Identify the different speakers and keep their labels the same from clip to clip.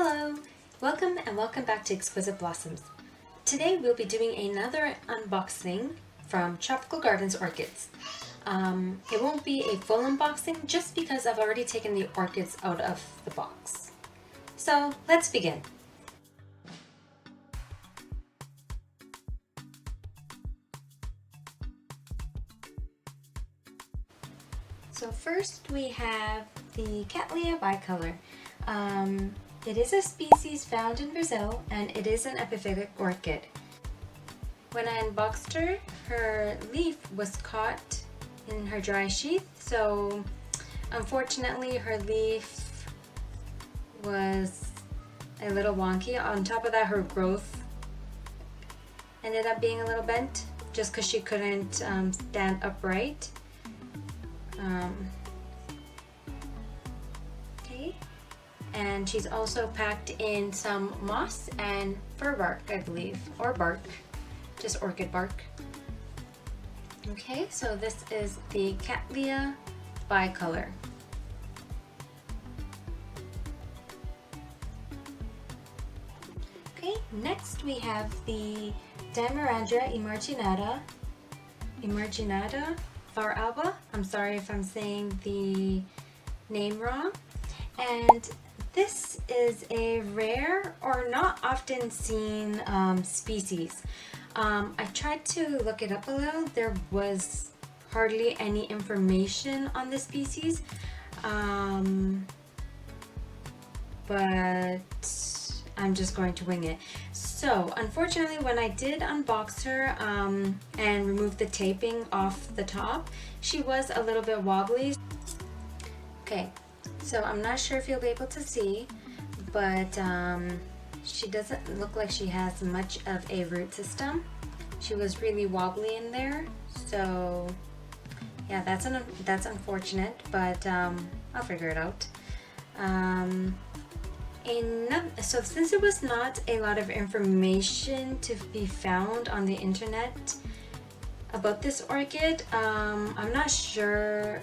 Speaker 1: Hello! Welcome back to Exquisite Blossoms. Today we'll be doing another unboxing from Tropical Gardens Orchids. It won't be a full unboxing just because I've already taken the orchids out of the box. So let's begin. So first we have the Cattleya bicolor. It is a species found in Brazil and it is an epiphytic orchid. When I unboxed her, her leaf was caught in her dry sheath, so unfortunately her leaf was a little wonky. On top of that, her growth ended up being a little bent just because she couldn't stand upright. Okay, and she's also packed in some moss and fir bark, I believe, or bark, just orchid bark. Okay, so this is the Cattleya bicolor. Okay, next we have the Dimerandra emarginata var alba. I'm sorry if I'm saying the name wrong. And this is a rare or not often seen species. I tried to look it up a little. There was hardly any information on the species, but I'm just going to wing it. So unfortunately, when I did unbox her and remove the taping off the top, she was a little bit wobbly. Okay, so I'm not sure if you'll be able to see, but she doesn't look like she has much of a root system. She was really wobbly in there, so yeah, that's unfortunate, but I'll figure it out. So since there was not a lot of information to be found on the internet about this orchid, I'm not sure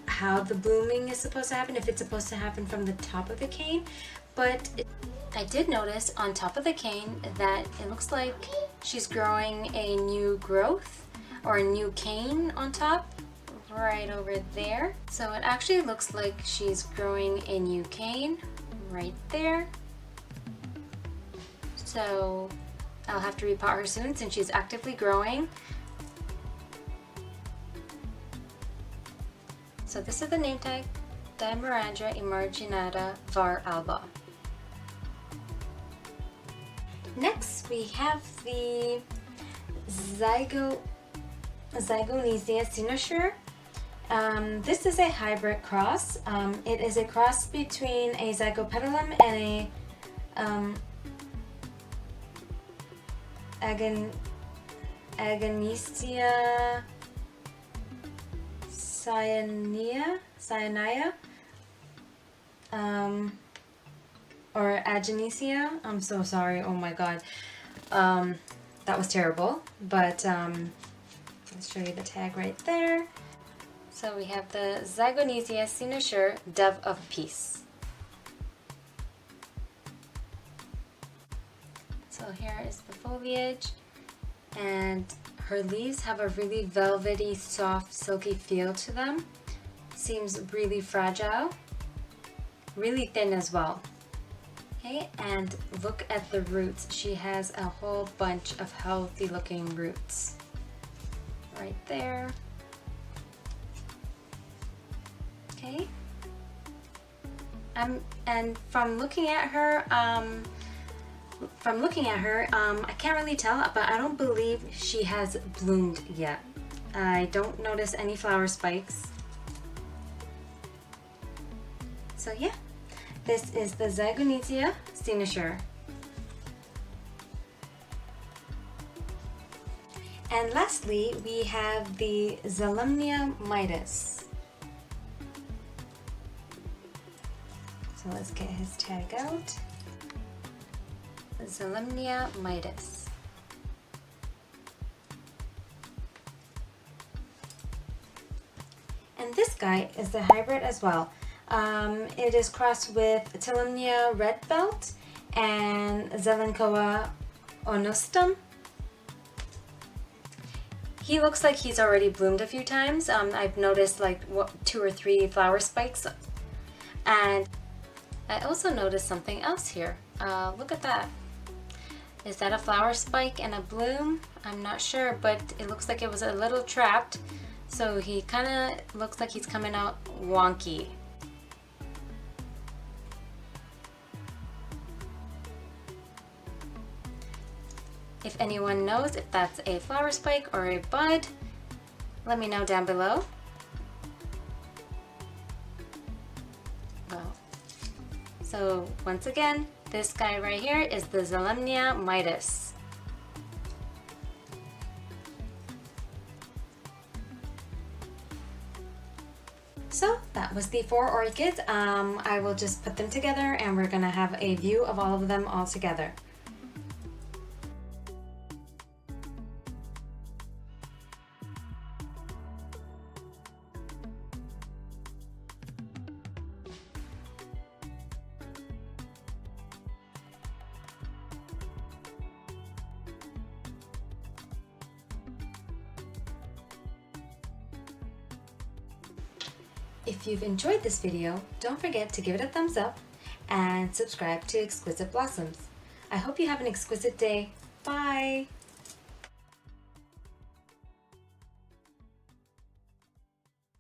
Speaker 1: how the blooming is supposed to happen, if it's supposed to happen from the top of the cane, but I did notice on top of the cane that it looks like she's growing a new growth or a new cane on top right over there. So it actually looks like she's growing a new cane right there. So I'll have to repot her soon since she's actively growing. So this is the name tag, Dimerandra emarginata var alba. Next we have the Zygonisia cynosure. This is a hybrid cross. It is a cross between a Zygopetalum and a Aganisia cyanea, or Aganisia. I'm so sorry. Oh my god, that was terrible. But let's show you the tag right there. So we have the Zygonisia cynosure, Dove of Peace. So here is the foliage, and her leaves have a really velvety, soft, silky feel to them. Seems really fragile, really thin as well. Okay, and look at the roots. She has a whole bunch of healthy looking roots right there. Okay, and from looking at her, I can't really tell, but I don't believe she has bloomed yet. I don't notice any flower spikes. So yeah, this is the Zygonisia cynosure. And lastly, we have the Zelemnia midas. So let's get his tag out. Zelemnia midas. And this guy is the hybrid as well. It is crossed with Tolumnia Red belt and Zelenkoa onustum. He looks like he's already bloomed a few times. I've noticed like 2 or 3 flower spikes. And I also noticed something else here. Look at that. Is that a flower spike and a bloom? I'm not sure, but it looks like it was a little trapped. So he kind of looks like he's coming out wonky. If anyone knows if that's a flower spike or a bud, let me know down below. Well, so once again, this guy right here is the Zelemnia midas. So that was the 4 orchids. I will just put them together and we're gonna have a view of all of them all together. If you've enjoyed this video, don't forget to give it a thumbs up and subscribe to Exquisite Blossoms. I hope you have an exquisite day. Bye!